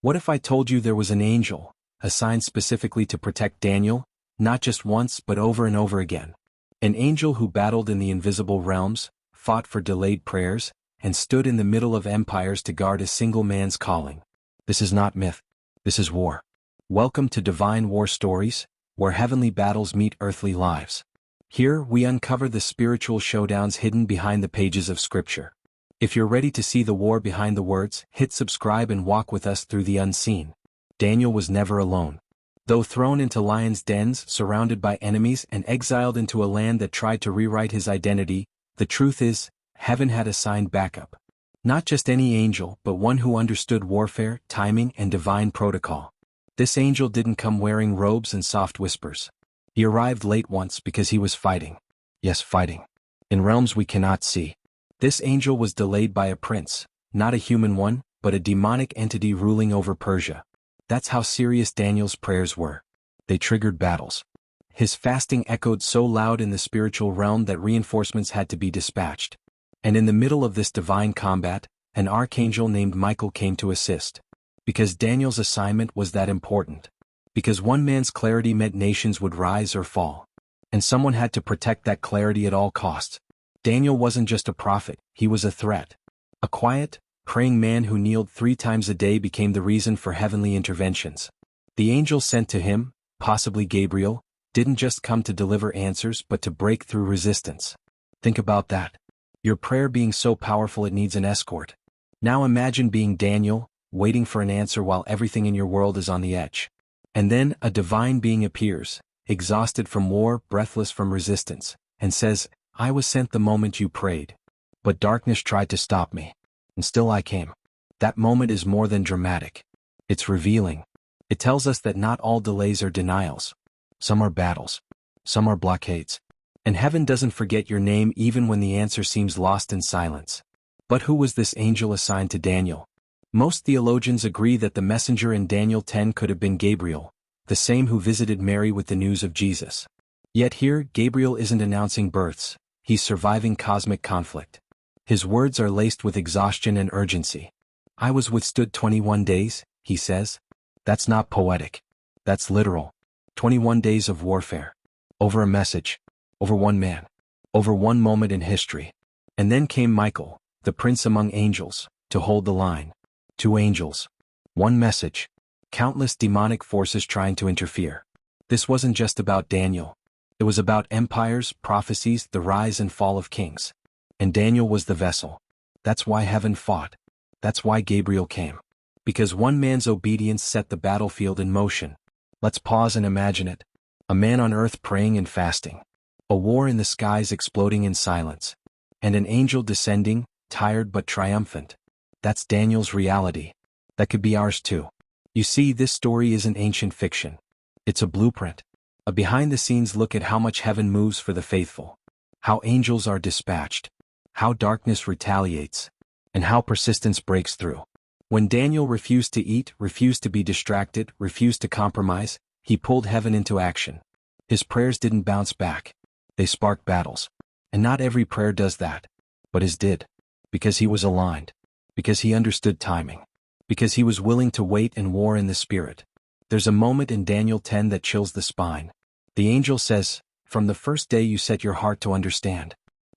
What if I told you there was an angel, assigned specifically to protect Daniel, not just once but over and over again? An angel who battled in the invisible realms, fought for delayed prayers, and stood in the middle of empires to guard a single man's calling. This is not myth. This is war. Welcome to Divine War Stories, where heavenly battles meet earthly lives. Here we uncover the spiritual showdowns hidden behind the pages of Scripture. If you're ready to see the war behind the words, hit subscribe and walk with us through the unseen. Daniel was never alone. Though thrown into lions' dens, surrounded by enemies and exiled into a land that tried to rewrite his identity, the truth is, heaven had assigned backup. Not just any angel, but one who understood warfare, timing, and divine protocol. This angel didn't come wearing robes and soft whispers. He arrived late once because he was fighting. Yes, fighting. In realms we cannot see. This angel was delayed by a prince, not a human one, but a demonic entity ruling over Persia. That's how serious Daniel's prayers were. They triggered battles. His fasting echoed so loud in the spiritual realm that reinforcements had to be dispatched. And in the middle of this divine combat, an archangel named Michael came to assist. Because Daniel's assignment was that important. Because one man's clarity meant nations would rise or fall. And someone had to protect that clarity at all costs. Daniel wasn't just a prophet, he was a threat. A quiet, praying man who kneeled 3 times a day became the reason for heavenly interventions. The angel sent to him, possibly Gabriel, didn't just come to deliver answers but to break through resistance. Think about that. Your prayer being so powerful it needs an escort. Now imagine being Daniel, waiting for an answer while everything in your world is on the edge. And then a divine being appears, exhausted from war, breathless from resistance, and says, "I was sent the moment you prayed. But darkness tried to stop me. And still I came." That moment is more than dramatic. It's revealing. It tells us that not all delays are denials. Some are battles. Some are blockades. And heaven doesn't forget your name even when the answer seems lost in silence. But who was this angel assigned to Daniel? Most theologians agree that the messenger in Daniel 10 could have been Gabriel, the same who visited Mary with the news of Jesus. Yet here, Gabriel isn't announcing births, he's surviving cosmic conflict. His words are laced with exhaustion and urgency. "I was withstood 21 days, he says. That's not poetic. That's literal. 21 days of warfare. Over a message. Over one man. Over one moment in history. And then came Michael, the prince among angels, to hold the line. 2 angels. 1 message. Countless demonic forces trying to interfere. This wasn't just about Daniel. It was about empires, prophecies, the rise and fall of kings. And Daniel was the vessel. That's why heaven fought. That's why Gabriel came. Because one man's obedience set the battlefield in motion. Let's pause and imagine it. A man on earth praying and fasting. A war in the skies exploding in silence. And an angel descending, tired but triumphant. That's Daniel's reality. That could be ours too. You see, this story isn't ancient fiction. It's a blueprint. A behind-the-scenes look at how much heaven moves for the faithful. How angels are dispatched. How darkness retaliates. And how persistence breaks through. When Daniel refused to eat, refused to be distracted, refused to compromise, he pulled heaven into action. His prayers didn't bounce back. They sparked battles. And not every prayer does that. But his did. Because he was aligned. Because he understood timing. Because he was willing to wait and war in the spirit. There's a moment in Daniel 10 that chills the spine. The angel says, "From the first day you set your heart to understand,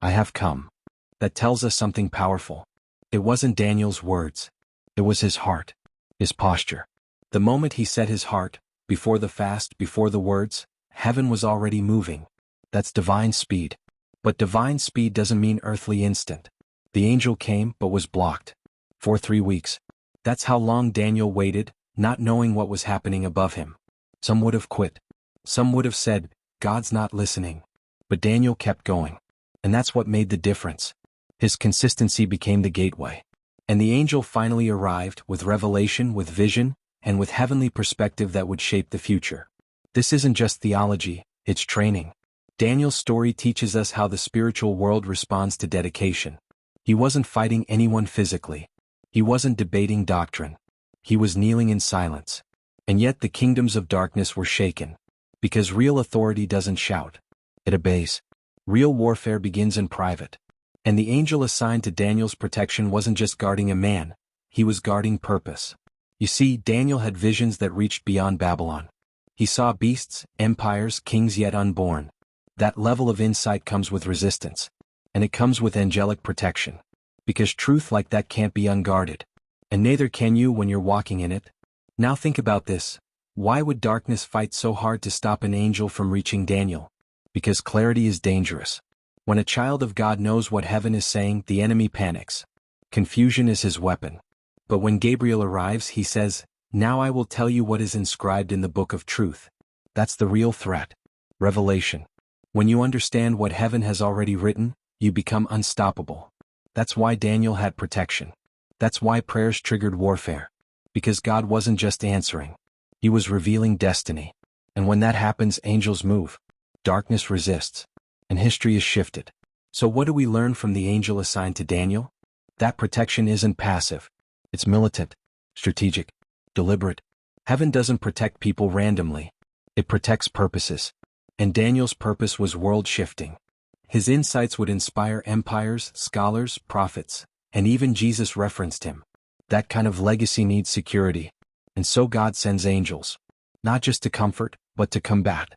I have come." That tells us something powerful. It wasn't Daniel's words. It was his heart. His posture. The moment he set his heart, before the fast, before the words, heaven was already moving. That's divine speed. But divine speed doesn't mean earthly instant. The angel came but was blocked. For 3 weeks. That's how long Daniel waited, not knowing what was happening above him. Some would have quit. Some would have said, "God's not listening." But Daniel kept going. And that's what made the difference. His consistency became the gateway. And the angel finally arrived, with revelation, with vision, and with heavenly perspective that would shape the future. This isn't just theology, it's training. Daniel's story teaches us how the spiritual world responds to dedication. He wasn't fighting anyone physically. He wasn't debating doctrine. He was kneeling in silence. And yet the kingdoms of darkness were shaken. Because real authority doesn't shout. It obeys. Real warfare begins in private. And the angel assigned to Daniel's protection wasn't just guarding a man, he was guarding purpose. You see, Daniel had visions that reached beyond Babylon. He saw beasts, empires, kings yet unborn. That level of insight comes with resistance. And it comes with angelic protection. Because truth like that can't be unguarded. And neither can you when you're walking in it. Now think about this. Why would darkness fight so hard to stop an angel from reaching Daniel? Because clarity is dangerous. When a child of God knows what heaven is saying, the enemy panics. Confusion is his weapon. But when Gabriel arrives, he says, "Now I will tell you what is inscribed in the book of truth." That's the real threat. Revelation. When you understand what heaven has already written, you become unstoppable. That's why Daniel had protection. That's why prayers triggered warfare. Because God wasn't just answering. He was revealing destiny. And when that happens, angels move. Darkness resists. And history is shifted. So what do we learn from the angel assigned to Daniel? That protection isn't passive. It's militant, strategic, deliberate. Heaven doesn't protect people randomly. It protects purposes. And Daniel's purpose was world-shifting. His insights would inspire empires, scholars, prophets, and even Jesus referenced him. That kind of legacy needs security. And so God sends angels. Not just to comfort, but to combat.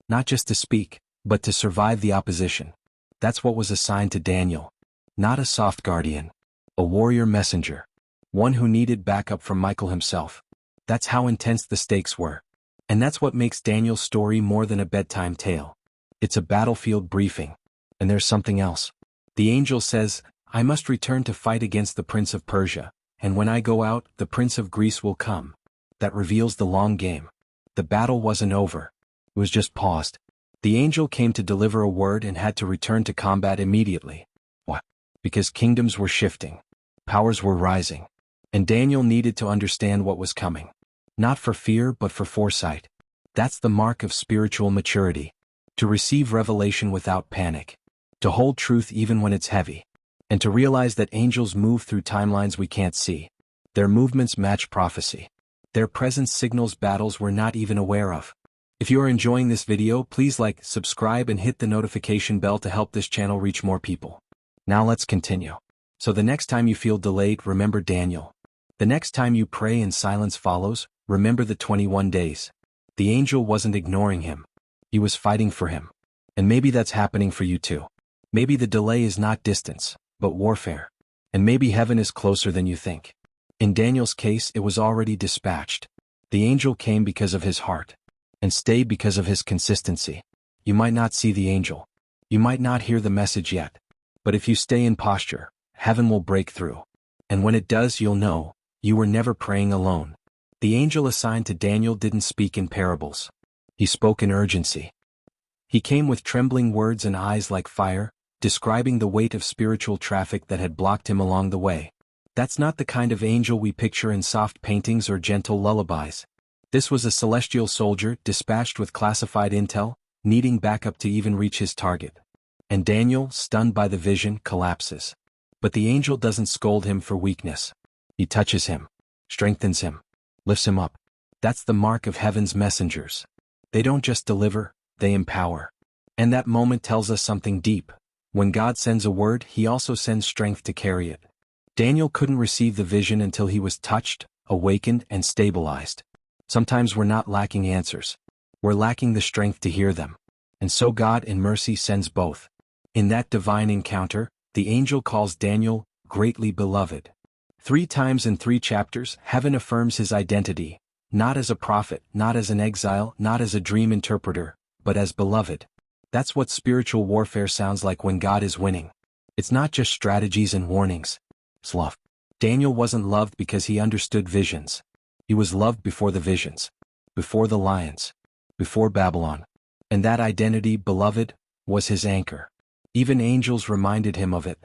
Not just to speak, but to survive the opposition. That's what was assigned to Daniel. Not a soft guardian. A warrior messenger. One who needed backup from Michael himself. That's how intense the stakes were. And that's what makes Daniel's story more than a bedtime tale. It's a battlefield briefing. And there's something else. The angel says, "I must return to fight against the prince of Persia, and when I go out, the prince of Greece will come." That reveals the long game. The battle wasn't over. It was just paused. The angel came to deliver a word and had to return to combat immediately. Why? Because kingdoms were shifting. Powers were rising. And Daniel needed to understand what was coming. Not for fear, but for foresight. That's the mark of spiritual maturity. To receive revelation without panic. To hold truth even when it's heavy. And to realize that angels move through timelines we can't see. Their movements match prophecy. Their presence signals battles we're not even aware of. If you are enjoying this video, please like, subscribe and hit the notification bell to help this channel reach more people. Now let's continue. So the next time you feel delayed, remember Daniel. The next time you pray and silence follows, remember the 21 days. The angel wasn't ignoring him. He was fighting for him. And maybe that's happening for you too. Maybe the delay is not distance, but warfare. And maybe heaven is closer than you think. In Daniel's case, it was already dispatched. The angel came because of his heart. And stayed because of his consistency. You might not see the angel. You might not hear the message yet. But if you stay in posture, heaven will break through. And when it does, you'll know, you were never praying alone. The angel assigned to Daniel didn't speak in parables. He spoke in urgency. He came with trembling words and eyes like fire, describing the weight of spiritual traffic that had blocked him along the way. That's not the kind of angel we picture in soft paintings or gentle lullabies. This was a celestial soldier dispatched with classified intel, needing backup to even reach his target. And Daniel, stunned by the vision, collapses. But the angel doesn't scold him for weakness. He touches him, strengthens him, lifts him up. That's the mark of heaven's messengers. They don't just deliver, they empower. And that moment tells us something deep. When God sends a word, he also sends strength to carry it. Daniel couldn't receive the vision until he was touched, awakened, and stabilized. Sometimes we're not lacking answers. We're lacking the strength to hear them. And so God in mercy sends both. In that divine encounter, the angel calls Daniel, greatly beloved. 3 times in 3 chapters, heaven affirms his identity, not as a prophet, not as an exile, not as a dream interpreter, but as beloved. That's what spiritual warfare sounds like when God is winning. It's not just strategies and warnings. It's love. Daniel wasn't loved because he understood visions. He was loved before the visions, before the lions, before Babylon. And that identity, beloved, was his anchor. Even angels reminded him of it.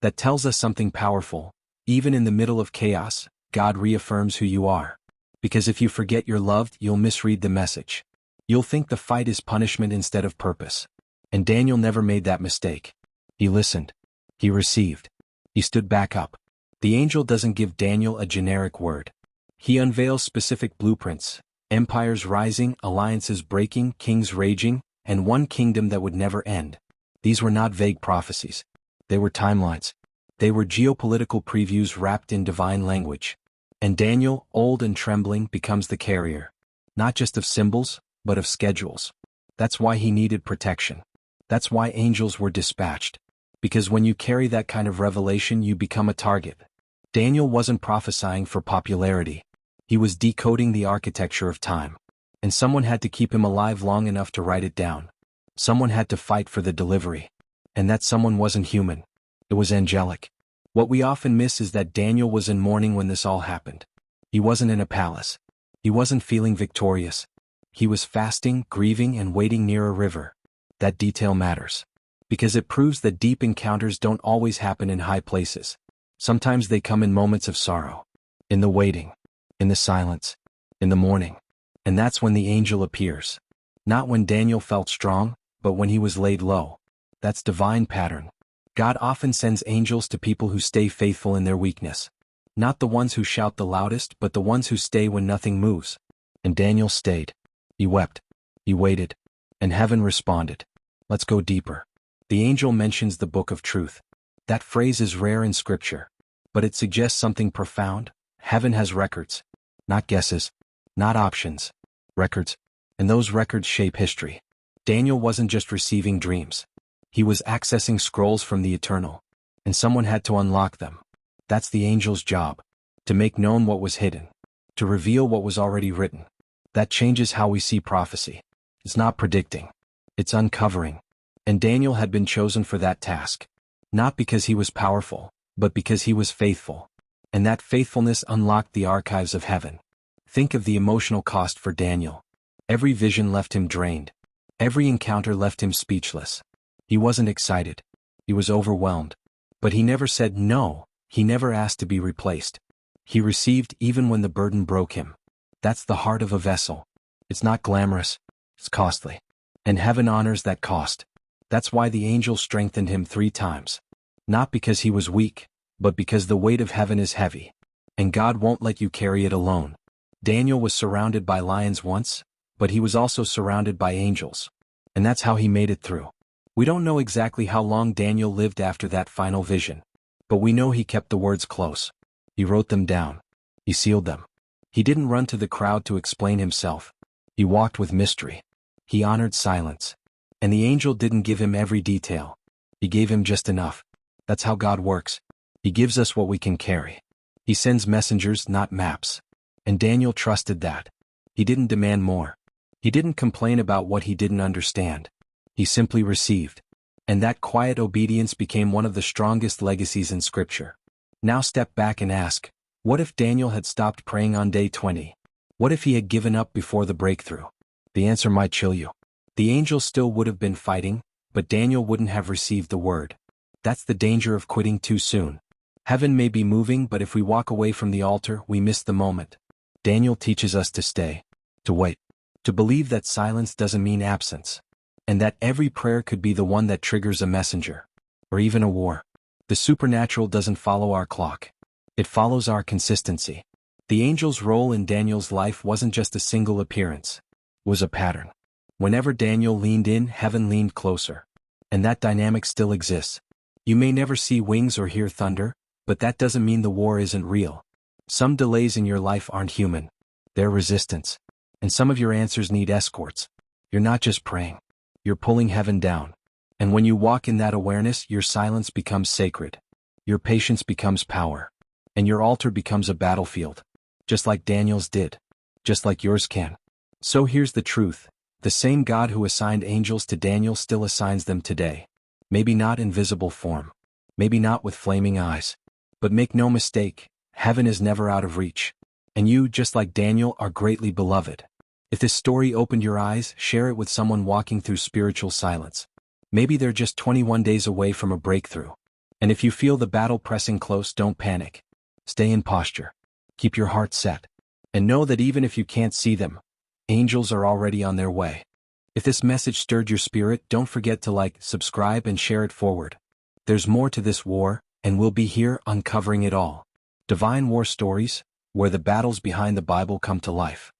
That tells us something powerful. Even in the middle of chaos, God reaffirms who you are. Because if you forget you're loved, you'll misread the message. You'll think the fight is punishment instead of purpose. And Daniel never made that mistake. He listened. He received. He stood back up. The angel doesn't give Daniel a generic word. He unveils specific blueprints, empires rising, alliances breaking, kings raging, and one kingdom that would never end. These were not vague prophecies. They were timelines. They were geopolitical previews wrapped in divine language. And Daniel, old and trembling, becomes the carrier. Not just of symbols, but of schedules. That's why he needed protection. That's why angels were dispatched. Because when you carry that kind of revelation, you become a target. Daniel wasn't prophesying for popularity. He was decoding the architecture of time. And someone had to keep him alive long enough to write it down. Someone had to fight for the delivery. And that someone wasn't human. It was angelic. What we often miss is that Daniel was in mourning when this all happened. He wasn't in a palace. He wasn't feeling victorious. He was fasting, grieving, and waiting near a river. That detail matters. Because it proves that deep encounters don't always happen in high places. Sometimes they come in moments of sorrow. In the waiting. In the silence. In the mourning. And that's when the angel appears. Not when Daniel felt strong, but when he was laid low. That's divine pattern. God often sends angels to people who stay faithful in their weakness. Not the ones who shout the loudest, but the ones who stay when nothing moves. And Daniel stayed. He wept. He waited. And heaven responded. Let's go deeper. The angel mentions the book of truth. That phrase is rare in scripture. But it suggests something profound. Heaven has records. Not guesses. Not options. Records. And those records shape history. Daniel wasn't just receiving dreams. He was accessing scrolls from the eternal. And someone had to unlock them. That's the angel's job. To make known what was hidden. To reveal what was already written. That changes how we see prophecy. It's not predicting. It's uncovering. And Daniel had been chosen for that task. Not because he was powerful, but because he was faithful. And that faithfulness unlocked the archives of heaven. Think of the emotional cost for Daniel. Every vision left him drained. Every encounter left him speechless. He wasn't excited. He was overwhelmed. But he never said no. He never asked to be replaced. He received even when the burden broke him. That's the heart of a vessel. It's not glamorous. It's costly. And heaven honors that cost. That's why the angel strengthened him 3 times. Not because he was weak, but because the weight of heaven is heavy. And God won't let you carry it alone. Daniel was surrounded by lions once, but he was also surrounded by angels. And that's how he made it through. We don't know exactly how long Daniel lived after that final vision. But we know he kept the words close. He wrote them down. He sealed them. He didn't run to the crowd to explain himself. He walked with mystery. He honored silence. And the angel didn't give him every detail. He gave him just enough. That's how God works. He gives us what we can carry. He sends messengers, not maps. And Daniel trusted that. He didn't demand more. He didn't complain about what he didn't understand. He simply received. And that quiet obedience became one of the strongest legacies in Scripture. Now step back and ask, what if Daniel had stopped praying on day 20? What if he had given up before the breakthrough? The answer might chill you. The angel still would have been fighting, but Daniel wouldn't have received the word. That's the danger of quitting too soon. Heaven may be moving, but if we walk away from the altar, we miss the moment. Daniel teaches us to stay, to wait, to believe that silence doesn't mean absence. And that every prayer could be the one that triggers a messenger. Or even a war. The supernatural doesn't follow our clock. It follows our consistency. The angel's role in Daniel's life wasn't just a single appearance. It was a pattern. Whenever Daniel leaned in, heaven leaned closer. And that dynamic still exists. You may never see wings or hear thunder, but that doesn't mean the war isn't real. Some delays in your life aren't human. They're resistance. And some of your answers need escorts. You're not just praying. You're pulling heaven down. And when you walk in that awareness, your silence becomes sacred. Your patience becomes power. And your altar becomes a battlefield. Just like Daniel's did. Just like yours can. So here's the truth. The same God who assigned angels to Daniel still assigns them today. Maybe not in visible form. Maybe not with flaming eyes. But make no mistake, heaven is never out of reach. And you, just like Daniel, are greatly beloved. If this story opened your eyes, share it with someone walking through spiritual silence. Maybe they're just 21 days away from a breakthrough. And if you feel the battle pressing close, don't panic. Stay in posture. Keep your heart set. And know that even if you can't see them, angels are already on their way. If this message stirred your spirit, don't forget to like, subscribe, and share it forward. There's more to this war, and we'll be here uncovering it all. Divine War Stories, where the battles behind the Bible come to life.